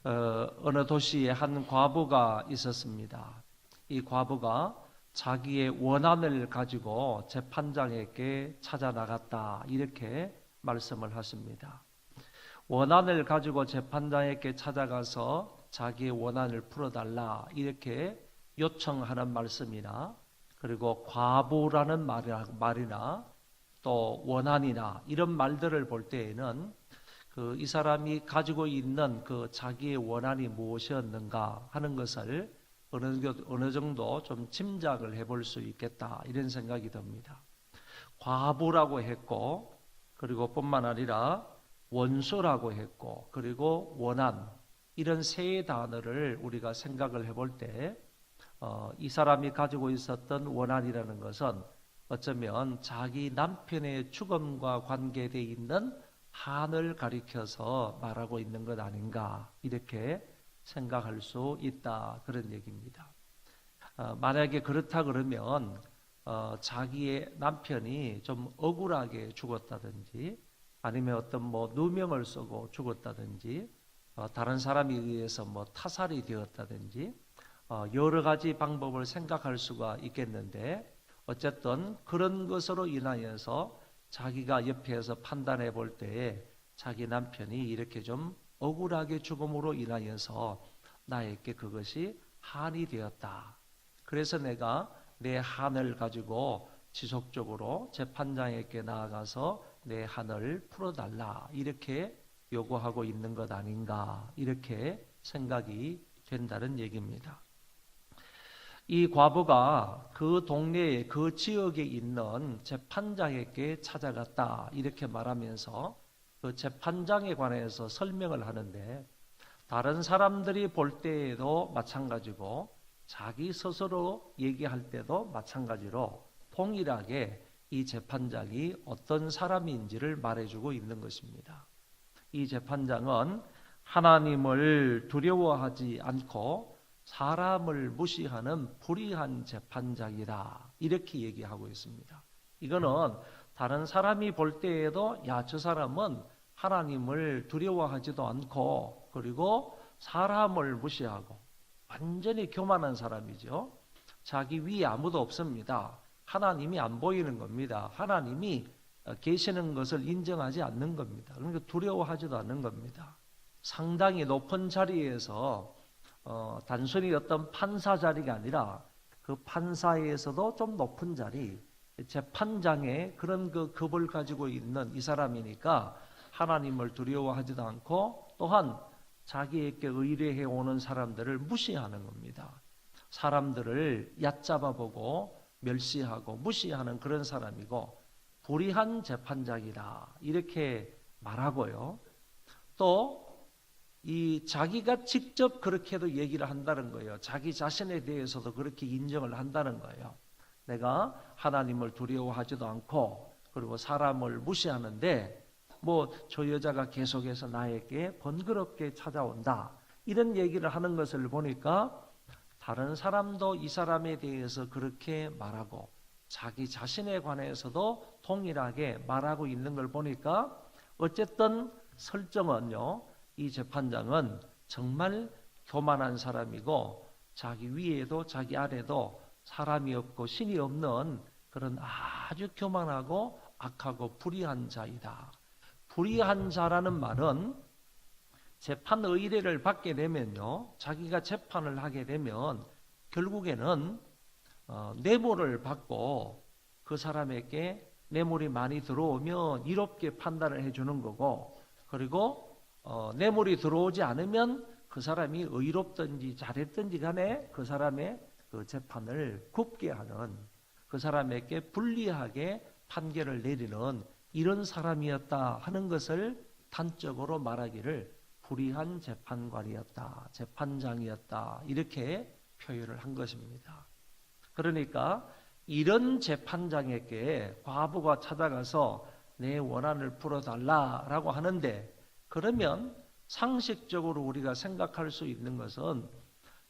어느 도시에 한 과부가 있었습니다. 이 과부가 자기의 원한을 가지고 재판장에게 찾아 나갔다, 이렇게 말씀을 하십니다. 원한을 가지고 재판장에게 찾아가서 자기의 원한을 풀어달라, 이렇게 요청하는 말씀이나, 그리고 과부라는 말이나 또 원한이나 이런 말들을 볼 때에는 이 사람이 가지고 있는 그 자기의 원한이 무엇이었는가 하는 것을 어느 정도 좀 짐작을 해볼 수 있겠다, 이런 생각이 듭니다. 과부라고 했고, 그리고 뿐만 아니라 원수라고 했고, 그리고 원한, 이런 세 단어를 우리가 생각을 해볼 때 이 사람이 가지고 있었던 원한이라는 것은 어쩌면 자기 남편의 죽음과 관계되어 있는 한을 가리켜서 말하고 있는 것 아닌가, 이렇게 생각할 수 있다, 그런 얘기입니다. 만약에 그렇다 그러면 자기의 남편이 좀 억울하게 죽었다든지, 아니면 어떤 누명을 쓰고 죽었다든지, 다른 사람에 의해서 타살이 되었다든지, 여러 가지 방법을 생각할 수가 있겠는데, 어쨌든 그런 것으로 인하여서 자기가 옆에서 판단해 볼 때에 자기 남편이 이렇게 좀 억울하게 죽음으로 인하여서 나에게 그것이 한이 되었다. 그래서 내가 내 한을 가지고 지속적으로 재판장에게 나아가서 내 한을 풀어달라, 이렇게 요구하고 있는 것 아닌가, 이렇게 생각이 된다는 얘기입니다. 이 과부가 그 동네에, 그 지역에 있는 재판장에게 찾아갔다, 이렇게 말하면서 그 재판장에 관해서 설명을 하는데, 다른 사람들이 볼 때에도 마찬가지고 자기 스스로 얘기할 때도 마찬가지로 동일하게 이 재판장이 어떤 사람인지를 말해주고 있는 것입니다. 이 재판장은 하나님을 두려워하지 않고 사람을 무시하는 불의한 재판장이다, 이렇게 얘기하고 있습니다. 이거는 다른 사람이 볼 때에도 저 사람은 하나님을 두려워하지도 않고, 그리고 사람을 무시하고 완전히 교만한 사람이죠. 자기 위에 아무도 없습니다. 하나님이 안 보이는 겁니다. 하나님이 계시는 것을 인정하지 않는 겁니다. 그러니까 두려워하지도 않는 겁니다. 상당히 높은 자리에서 단순히 어떤 판사 자리가 아니라 그 판사에서도 좀 높은 자리, 재판장의 그런 그 급을 가지고 있는 이 사람이니까 하나님을 두려워하지도 않고, 또한 자기에게 의뢰해 오는 사람들을 무시하는 겁니다. 사람들을 얕잡아 보고 멸시하고 무시하는 그런 사람이고 불의한 재판장이다, 이렇게 말하고요. 또 이 자기가 직접 그렇게도 얘기를 한다는 거예요. 자기 자신에 대해서도 그렇게 인정을 한다는 거예요. 내가 하나님을 두려워하지도 않고, 그리고 사람을 무시하는데 저 여자가 계속해서 나에게 번거롭게 찾아온다, 이런 얘기를 하는 것을 보니까 다른 사람도 이 사람에 대해서 그렇게 말하고 자기 자신에 관해서도 동일하게 말하고 있는 걸 보니까, 어쨌든 설정은요, 이 재판장은 정말 교만한 사람이고 자기 위에도 자기 아래도 사람이 없고 신이 없는 그런 아주 교만하고 악하고 불의한 자이다. 불의한 자라는 말은 재판 의뢰를 받게 되면요, 자기가 재판을 하게 되면 결국에는 뇌물을 받고 그 사람에게 뇌물이 많이 들어오면 이롭게 판단을 해주는 거고, 그리고 뇌물이 들어오지 않으면 그 사람이 의롭든지 잘했든지 간에 그 사람의 그 재판을 굽게 하는, 그 사람에게 불리하게 판결을 내리는 이런 사람이었다 하는 것을 단적으로 말하기를 불의한 재판관이었다, 재판장이었다, 이렇게 표현을 한 것입니다. 그러니까 이런 재판장에게 과부가 찾아가서 내 원한을 풀어달라라고 하는데, 그러면 상식적으로 우리가 생각할 수 있는 것은,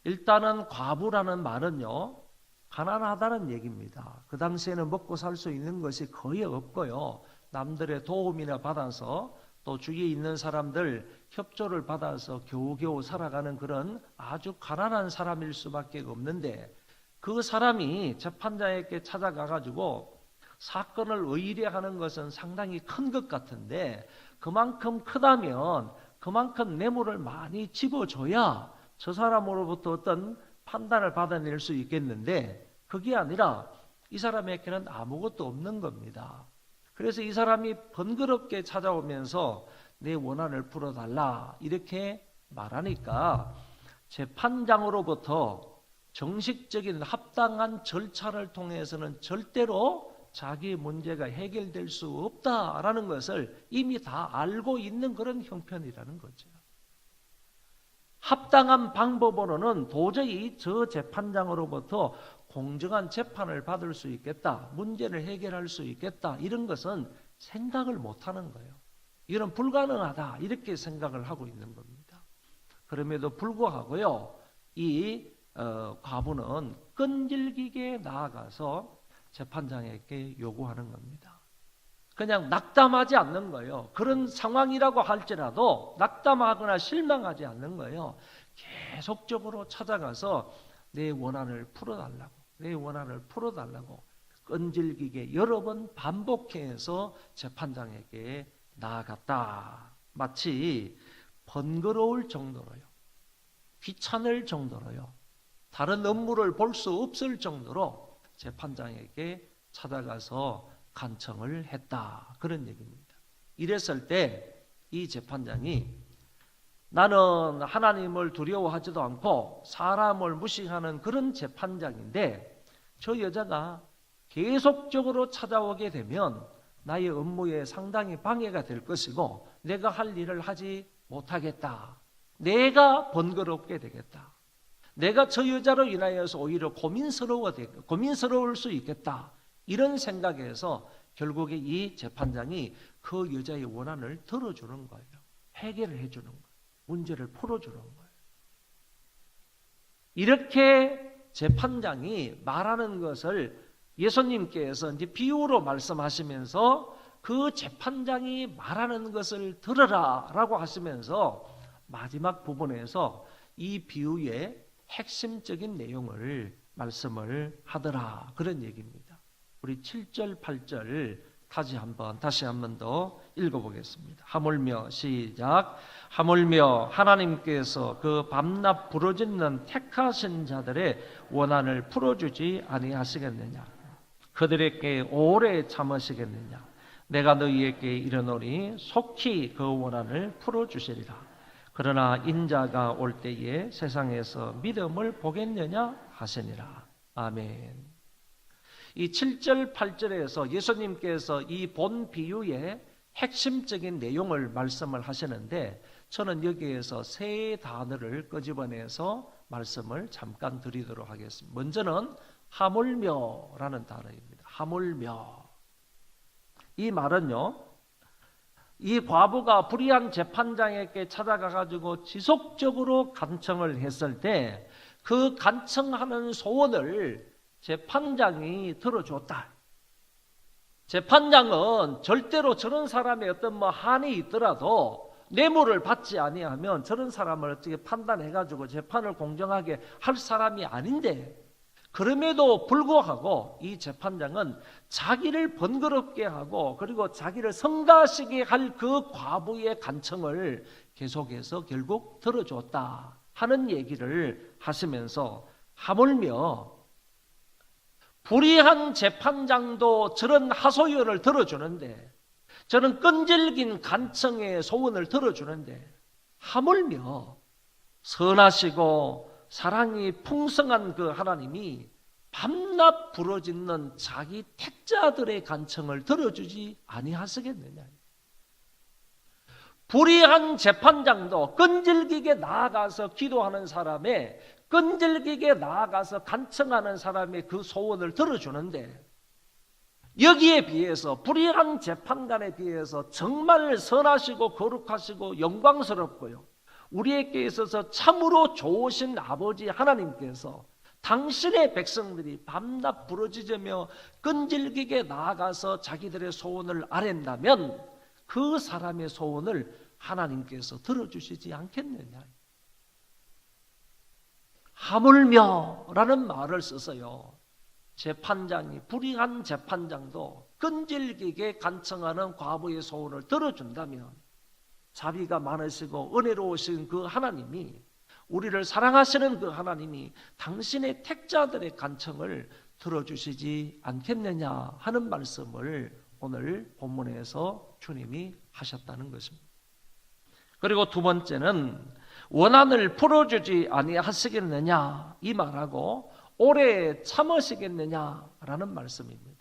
일단은 과부라는 말은요, 가난하다는 얘기입니다. 그 당시에는 먹고 살 수 있는 것이 거의 없고요, 남들의 도움이나 받아서 또 주위에 있는 사람들 협조를 받아서 겨우겨우 살아가는 그런 아주 가난한 사람일 수밖에 없는데, 그 사람이 재판장에게 찾아가 가지고 사건을 의뢰하는 것은 상당히 큰 것 같은데, 그만큼 크다면 그만큼 뇌물을 많이 집어줘야 저 사람으로부터 어떤 판단을 받아낼 수 있겠는데, 그게 아니라 이 사람에게는 아무것도 없는 겁니다. 그래서 이 사람이 번거롭게 찾아오면서 내 원한을 풀어달라 이렇게 말하니까, 재판장으로부터 정식적인 합당한 절차를 통해서는 절대로 자기 문제가 해결될 수 없다라는 것을 이미 다 알고 있는 그런 형편이라는 거죠. 합당한 방법으로는 도저히 저 재판장으로부터 공정한 재판을 받을 수 있겠다, 문제를 해결할 수 있겠다, 이런 것은 생각을 못하는 거예요. 이건 불가능하다 이렇게 생각을 하고 있는 겁니다. 그럼에도 불구하고요, 이 과부는 끈질기게 나아가서 재판장에게 요구하는 겁니다. 그냥 낙담하지 않는 거예요. 그런 상황이라고 할지라도 낙담하거나 실망하지 않는 거예요. 계속적으로 찾아가서 내 원한을 풀어달라고, 내 원한을 풀어달라고 끈질기게 여러 번 반복해서 재판장에게 나아갔다. 마치 번거로울 정도로요, 귀찮을 정도로요, 다른 업무를 볼 수 없을 정도로 재판장에게 찾아가서 간청을 했다, 그런 얘기입니다. 이랬을 때 이 재판장이, 나는 하나님을 두려워하지도 않고 사람을 무시하는 그런 재판장인데, 저 여자가 계속적으로 찾아오게 되면 나의 업무에 상당히 방해가 될 것이고 내가 할 일을 하지 못하겠다, 내가 번거롭게 되겠다, 내가 저 여자로 인하여서 오히려 고민스러울 수 있겠다, 이런 생각에서 결국에 이 재판장이 그 여자의 원한을 들어주는 거예요. 해결을 해주는 거예요. 문제를 풀어주는 거예요. 이렇게 재판장이 말하는 것을 예수님께서 이제 비유로 말씀하시면서 그 재판장이 말하는 것을 들으라 라고 하시면서 마지막 부분에서 이 비유의 핵심적인 내용을 말씀을 하더라, 그런 얘기입니다. 우리 7절, 8절 다시 한번 더 읽어보겠습니다. 하물며, 시작. 하물며 하나님께서 그 밤낮 부르짖는 택하신 자들의 원한을 풀어주지 아니하시겠느냐? 그들에게 오래 참으시겠느냐? 내가 너희에게 이르노니 속히 그 원한을 풀어주시리라. 그러나 인자가 올 때에 세상에서 믿음을 보겠느냐 하시니라. 아멘. 이 7절, 8절에서 예수님께서 이 본 비유의 핵심적인 내용을 말씀을 하시는데, 저는 여기에서 세 단어를 끄집어내서 말씀을 잠깐 드리도록 하겠습니다. 먼저는 하물며라는 단어입니다. 하물며. 이 말은요, 이 과부가 불의한 재판장에게 찾아가 가지고 지속적으로 간청을 했을 때 그 간청하는 소원을 재판장이 들어줬다. 재판장은 절대로 저런 사람의 어떤 한이 있더라도 뇌물을 받지 아니하면 저런 사람을 어떻게 판단해 가지고 재판을 공정하게 할 사람이 아닌데, 그럼에도 불구하고 이 재판장은 자기를 번거롭게 하고 그리고 자기를 성가시게 할 그 과부의 간청을 계속해서 결국 들어줬다 하는 얘기를 하시면서, 하물며 불의한 재판장도 저런 하소연을 들어주는데, 저런 끈질긴 간청의 소원을 들어주는데, 하물며 선하시고 사랑이 풍성한 그 하나님이 밤낮 부르짖는 자기 택자들의 간청을 들어주지 아니하시겠느냐? 불의한 재판장도 끈질기게 나아가서 기도하는 사람의, 끈질기게 나아가서 간청하는 사람의 그 소원을 들어주는데, 여기에 비해서 불의한 재판관에 비해서 정말 선하시고 거룩하시고 영광스럽고요, 우리에게 있어서 참으로 좋으신 아버지 하나님께서 당신의 백성들이 밤낮 부르짖으며 끈질기게 나아가서 자기들의 소원을 아랜다면, 그 사람의 소원을 하나님께서 들어주시지 않겠느냐. 하물며라는 말을 써서요, 재판장이, 불의한 재판장도 끈질기게 간청하는 과부의 소원을 들어준다면 자비가 많으시고 은혜로우신 그 하나님이, 우리를 사랑하시는 그 하나님이 당신의 택자들의 간청을 들어주시지 않겠느냐 하는 말씀을 오늘 본문에서 주님이 하셨다는 것입니다. 그리고 두 번째는 원한을 풀어주지 아니하시겠느냐 이 말하고 오래 참으시겠느냐라는 말씀입니다.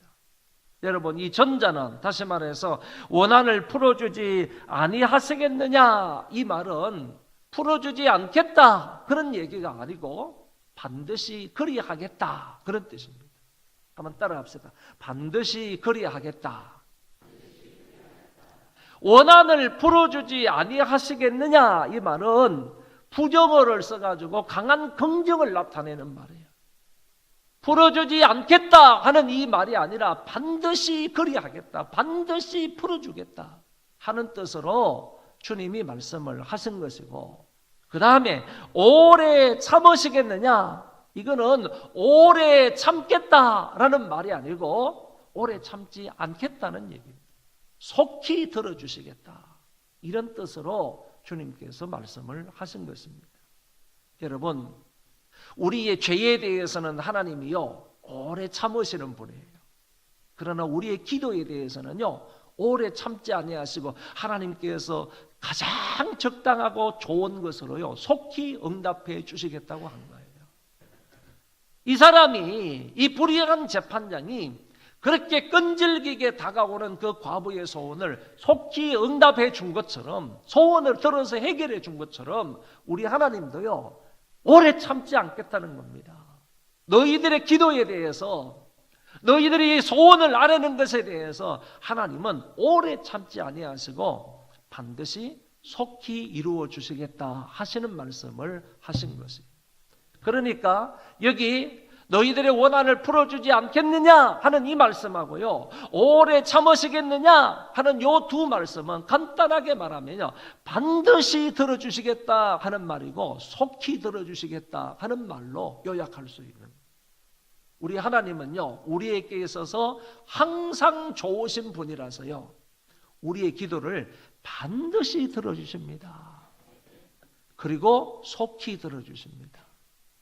여러분, 이 전자는 다시 말해서 원한을 풀어주지 아니하시겠느냐 이 말은 풀어주지 않겠다 그런 얘기가 아니고 반드시 그리하겠다 그런 뜻입니다. 한번 따라합시다. 반드시 그리하겠다. 원한을 풀어주지 아니하시겠느냐 이 말은 부정어를 써가지고 강한 긍정을 나타내는 말이에요. 풀어주지 않겠다 하는 이 말이 아니라 반드시 그리하겠다, 반드시 풀어주겠다 하는 뜻으로 주님이 말씀을 하신 것이고, 그 다음에 오래 참으시겠느냐, 이거는 오래 참겠다라는 말이 아니고 오래 참지 않겠다는 얘기입니다. 속히 들어주시겠다, 이런 뜻으로 주님께서 말씀을 하신 것입니다. 여러분, 우리의 죄에 대해서는 하나님이요 오래 참으시는 분이에요. 그러나 우리의 기도에 대해서는요 오래 참지 아니하시고 하나님께서 가장 적당하고 좋은 것으로요 속히 응답해 주시겠다고 한 거예요. 이 사람이, 이 불의한 재판장이 그렇게 끈질기게 다가오는 그 과부의 소원을 속히 응답해 준 것처럼, 소원을 들어서 해결해 준 것처럼 우리 하나님도요 오래 참지 않겠다는 겁니다. 너희들의 기도에 대해서, 너희들이 소원을 아뢰는 것에 대해서 하나님은 오래 참지 아니하시고 반드시 속히 이루어 주시겠다 하시는 말씀을 하신 것이에요. 그러니까 여기 너희들의 원한을 풀어주지 않겠느냐 하는 이 말씀하고요, 오래 참으시겠느냐 하는 요 두 말씀은 간단하게 말하면요 반드시 들어주시겠다 하는 말이고 속히 들어주시겠다 하는 말로 요약할 수 있는, 우리 하나님은요 우리에게 있어서 항상 좋으신 분이라서요 우리의 기도를 반드시 들어주십니다. 그리고 속히 들어주십니다.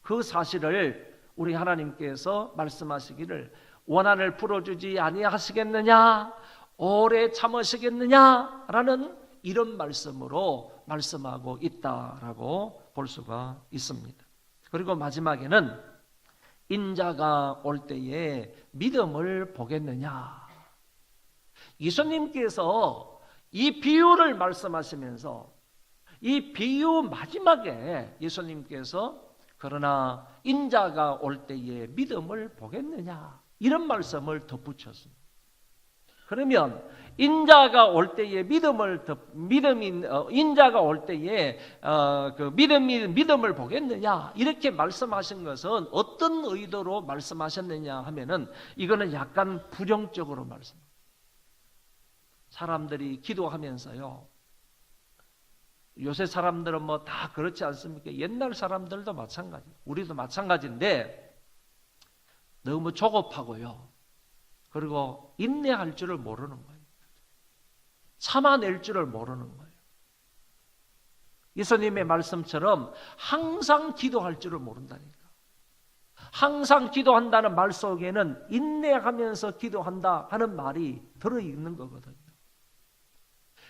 그 사실을 우리 하나님께서 말씀하시기를 원한을 풀어주지 아니하시겠느냐, 오래 참으시겠느냐라는 이런 말씀으로 말씀하고 있다라고 볼 수가 있습니다. 그리고 마지막에는 인자가 올 때에 믿음을 보겠느냐. 예수님께서 이 비유를 말씀하시면서 이 비유 마지막에 예수님께서 그러나 인자가 올 때에 믿음을 보겠느냐 이런 말씀을 덧붙였습니다. 그러면 인자가 올 때에 인자가 올 때에 믿음을 보겠느냐 이렇게 말씀하신 것은 어떤 의도로 말씀하셨느냐 하면은 이거는 약간 부정적으로 말씀합니다. 사람들이 기도하면서요, 요새 사람들은 뭐 다 그렇지 않습니까? 옛날 사람들도 마찬가지, 우리도 마찬가지인데 너무 조급하고요, 그리고 인내할 줄을 모르는 거예요. 참아낼 줄을 모르는 거예요. 예수님의 말씀처럼 항상 기도할 줄을 모른다니까. 항상 기도한다는 말 속에는 인내하면서 기도한다 하는 말이 들어있는 거거든요.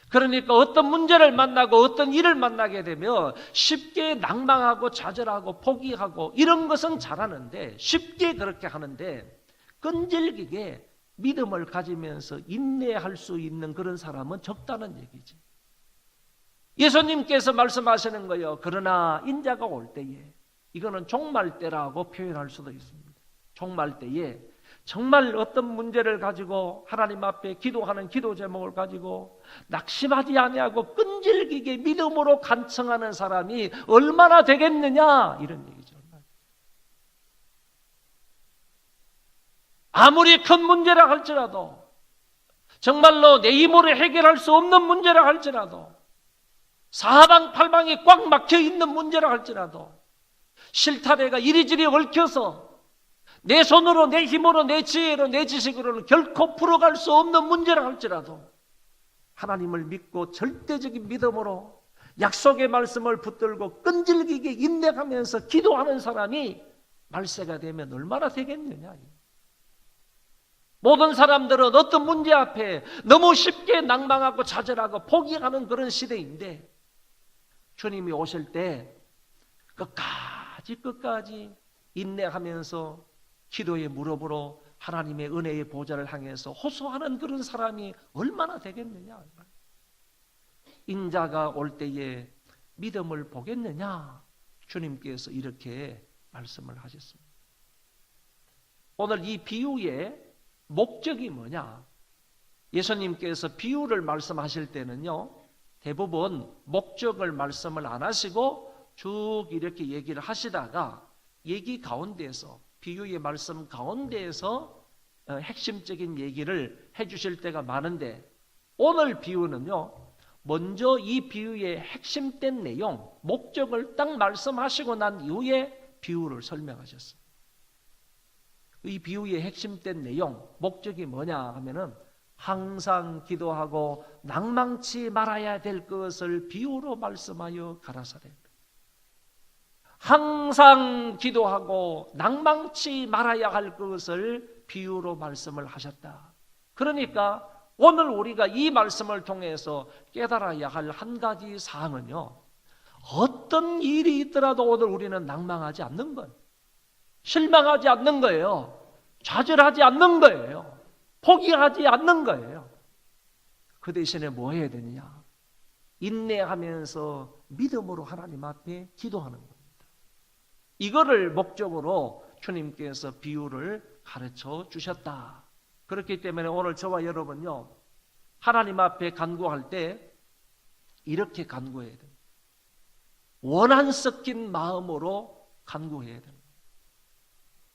그러니까 어떤 문제를 만나고 어떤 일을 만나게 되면 쉽게 낭망하고 좌절하고 포기하고 이런 것은 잘하는데, 쉽게 그렇게 하는데 끈질기게 믿음을 가지면서 인내할 수 있는 그런 사람은 적다는 얘기지. 예수님께서 말씀하시는 거예요. 그러나 인자가 올 때에, 이거는 종말 때라고 표현할 수도 있습니다. 종말 때에 정말 어떤 문제를 가지고 하나님 앞에 기도하는 기도 제목을 가지고 낙심하지 아니하고 끈질기게 믿음으로 간청하는 사람이 얼마나 되겠느냐 이런 얘기죠. 아무리 큰 문제라 할지라도, 정말로 내 힘으로 해결할 수 없는 문제라 할지라도, 사방팔방에 꽉 막혀 있는 문제라 할지라도, 실타래가 이리저리 얽혀서 내 손으로, 내 힘으로, 내 지혜로, 내 지식으로는 결코 풀어갈 수 없는 문제라 할지라도 하나님을 믿고 절대적인 믿음으로 약속의 말씀을 붙들고 끈질기게 인내하면서 기도하는 사람이 말세가 되면 얼마나 되겠느냐. 모든 사람들은 어떤 문제 앞에 너무 쉽게 낭망하고 좌절하고 포기하는 그런 시대인데, 주님이 오실 때 끝까지 인내하면서 기도의 무릎으로 하나님의 은혜의 보좌를 향해서 호소하는 그런 사람이 얼마나 되겠느냐. 인자가 올 때에 믿음을 보겠느냐. 주님께서 이렇게 말씀을 하셨습니다. 오늘 이 비유의 목적이 뭐냐? 예수님께서 비유를 말씀하실 때는요, 대부분 목적을 말씀을 안 하시고 쭉 이렇게 얘기를 하시다가 얘기 가운데에서, 비유의 말씀 가운데에서 핵심적인 얘기를 해주실 때가 많은데, 오늘 비유는요, 먼저 이 비유의 핵심된 내용, 목적을 딱 말씀하시고 난 이후에 비유를 설명하셨습니다. 이 비유의 핵심된 내용, 목적이 뭐냐 하면은 항상 기도하고 낭망치 말아야 될 것을 비유로 말씀하여 가라사대. 항상 기도하고 낭망치 말아야 할 것을 비유로 말씀을 하셨다. 그러니까 오늘 우리가 이 말씀을 통해서 깨달아야 할 한 가지 사항은요, 어떤 일이 있더라도 오늘 우리는 낭망하지 않는 거예요. 실망하지 않는 거예요. 좌절하지 않는 거예요. 포기하지 않는 거예요. 그 대신에 뭐 해야 되느냐? 인내하면서 믿음으로 하나님 앞에 기도하는 겁니다. 이거를 목적으로 주님께서 비유를 가르쳐 주셨다. 그렇기 때문에 오늘 저와 여러분요, 하나님 앞에 간구할 때 이렇게 간구해야 됩니다. 원한 섞인 마음으로 간구해야 됩니다.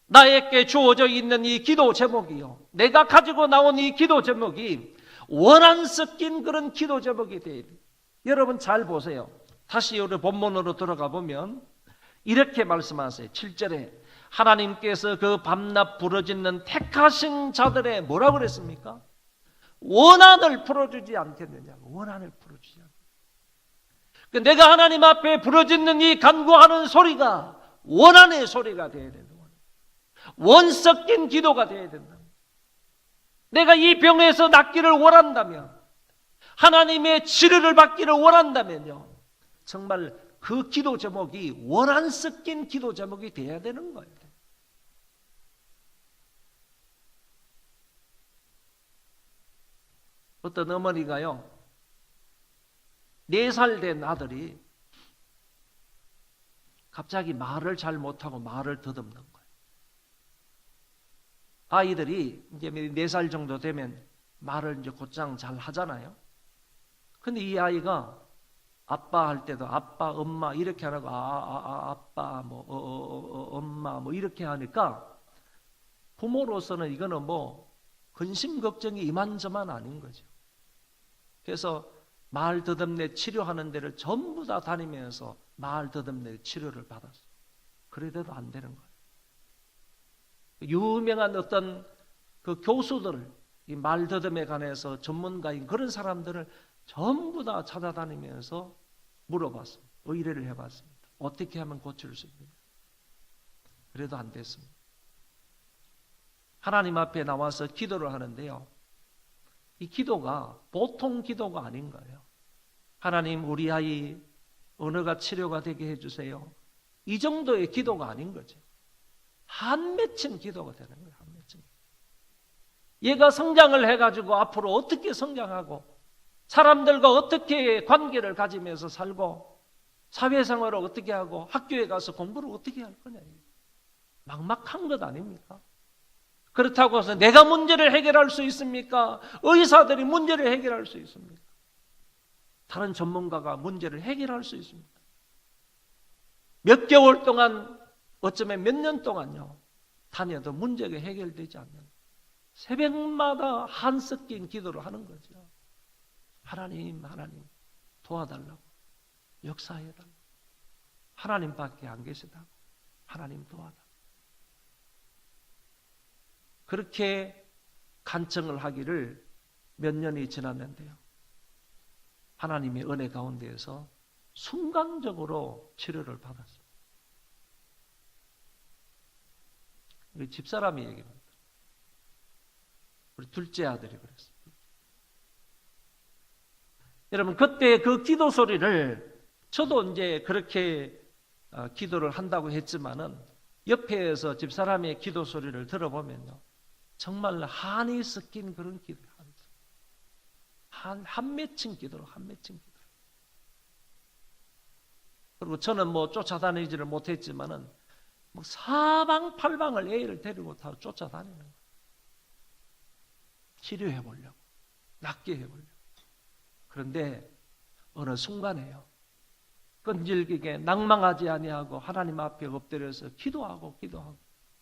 나에게 주어져 있는 이 기도 제목이요, 내가 가지고 나온 이 기도 제목이 원한 섞인 그런 기도 제목이 돼야 돼요. 여러분 잘 보세요. 다시 우리 본문으로 들어가 보면 이렇게 말씀하세요. 7절에 하나님께서 그 밤낮 부르짖는 택하신 자들의 뭐라고 그랬습니까? 원한을 풀어주지 않겠느냐. 원한을 풀어주지 않겠느냐. 내가 하나님 앞에 부르짖는 이 간구하는 소리가 원한의 소리가 되어야 된다. 원 섞인 기도가 되어야 된다. 내가 이 병에서 낫기를 원한다면, 하나님의 치료를 받기를 원한다면요, 정말 그 기도 제목이 원한 섞인 기도 제목이 되어야 되는 거예요. 어떤 어머니가요, 4살 된 아들이 갑자기 말을 잘 못하고 말을 더듬는 거예요. 아이들이 이제 4살 정도 되면 말을 이제 곧장 잘 하잖아요. 근데 이 아이가 아빠 할 때도 아빠, 엄마 이렇게 하라고 아빠, 엄마 이렇게 하니까 부모로서는 이거는 근심 걱정이 이만저만 아닌 거죠. 그래서 말 더듬내 치료하는 데를 전부 다 다니면서 말 더듬내 치료를 받았어요. 그래도 안 되는 거예요. 유명한 어떤 그 교수들, 이 말 더듬에 관해서 전문가인 그런 사람들을 전부 다 찾아다니면서 물어봤습니다. 의뢰를 해봤습니다. 어떻게 하면 고칠 수 있느냐. 그래도 안 됐습니다. 하나님 앞에 나와서 기도를 하는데요, 이 기도가 보통 기도가 아닌 거예요. 하나님, 우리 아이 언어가 치료가 되게 해주세요. 이 정도의 기도가 아닌 거죠. 한 맺힌 기도가 되는 거예요. 한 맺힌. 얘가 성장을 해가지고 앞으로 어떻게 성장하고 사람들과 어떻게 관계를 가지면서 살고 사회생활을 어떻게 하고 학교에 가서 공부를 어떻게 할 거냐. 막막한 것 아닙니까? 그렇다고 해서 내가 문제를 해결할 수 있습니까? 의사들이 문제를 해결할 수 있습니까? 다른 전문가가 문제를 해결할 수 있습니까? 몇 개월 동안, 어쩌면 몇 년 동안요, 다녀도 문제가 해결되지 않는 새벽마다 한섞인 기도를 하는 거죠. 하나님 도와달라고, 역사해달라고. 하나님밖에 안 계시다고, 하나님 도와달라고. 그렇게 간청을 하기를 몇 년이 지났는데요, 하나님의 은혜 가운데에서 순간적으로 치료를 받았어요. 우리 집사람이 얘기합니다. 우리 둘째 아들이 그랬어요. 여러분, 그때 그 기도 소리를, 저도 이제 그렇게 기도를 한다고 했지만은 옆에서 집사람의 기도 소리를 들어보면요, 정말 한이 섞인 그런 기도, 한 맺힌 기도로, 한 맺힌 기도. 그리고 저는 뭐 쫓아다니지를 못했지만은 뭐 사방팔방을 애를 데리고 다 쫓아다니는 거예요. 치료해 보려고, 낫게 해 보려고. 그런데 어느 순간에요, 끈질기게 낭망하지 아니하고 하나님 앞에 엎드려서 기도하고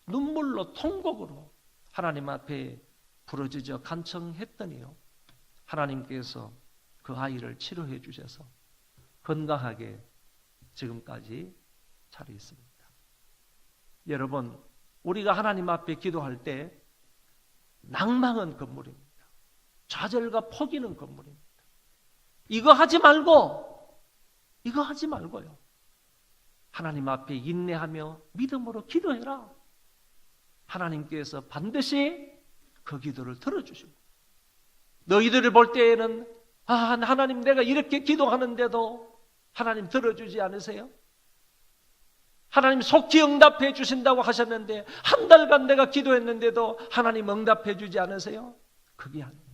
눈물로 통곡으로 하나님 앞에 부르짖어 간청했더니요, 하나님께서 그 아이를 치료해 주셔서 건강하게 지금까지 잘 있습니다. 여러분, 우리가 하나님 앞에 기도할 때 낭망은 건물입니다. 좌절과 포기는 건물입니다. 이거 하지 말고요, 하나님 앞에 인내하며 믿음으로 기도해라. 하나님께서 반드시 그 기도를 들어주시고, 너희들을 볼 때에는 하나님, 내가 이렇게 기도하는데도 하나님 들어주지 않으세요? 하나님 속히 응답해 주신다고 하셨는데 한 달간 내가 기도했는데도 하나님 응답해 주지 않으세요? 그게 아니에요.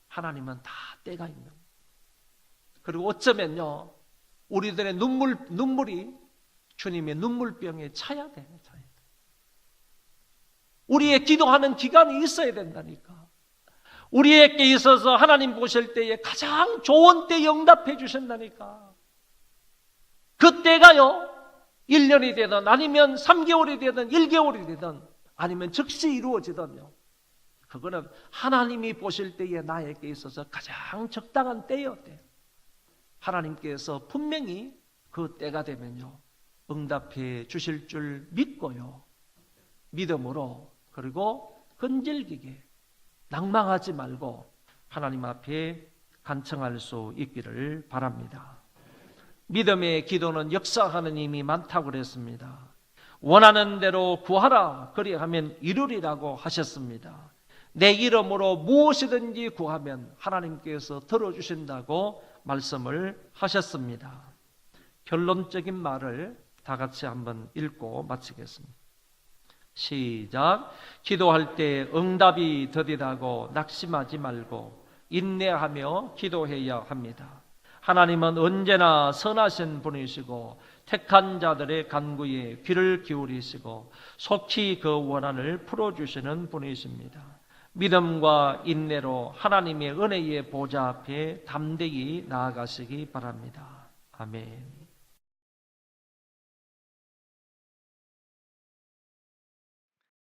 하나님은 다 때가 있는 거예요. 그리고 어쩌면요, 우리들의 눈물이 주님의 눈물병에 차야 돼요. 우리의 기도하는 기간이 있어야 된다니까. 우리에게 있어서 하나님 보실 때에 가장 좋은 때에 응답해 주신다니까. 그 때가요, 1년이 되든 아니면 3개월이 되든 1개월이 되든 아니면 즉시 이루어지든요, 그거는 하나님이 보실 때에 나에게 있어서 가장 적당한 때였대요. 하나님께서 분명히 그 때가 되면요, 응답해 주실 줄 믿고요, 믿음으로, 그리고 끈질기게 낭망하지 말고 하나님 앞에 간청할 수 있기를 바랍니다. 믿음의 기도는 역사하는 힘이 많다고 그랬습니다. 원하는 대로 구하라, 그리하면 이루리라고 하셨습니다. 내 이름으로 무엇이든지 구하면 하나님께서 들어주신다고 말씀을 하셨습니다. 결론적인 말을 다 같이 한번 읽고 마치겠습니다. 시작. 기도할 때 응답이 더디다고 낙심하지 말고 인내하며 기도해야 합니다. 하나님은 언제나 선하신 분이시고 택한 자들의 간구에 귀를 기울이시고 속히 그 원한을 풀어주시는 분이십니다. 믿음과 인내로 하나님의 은혜의 보좌 앞에 담대히 나아가시기 바랍니다. 아멘.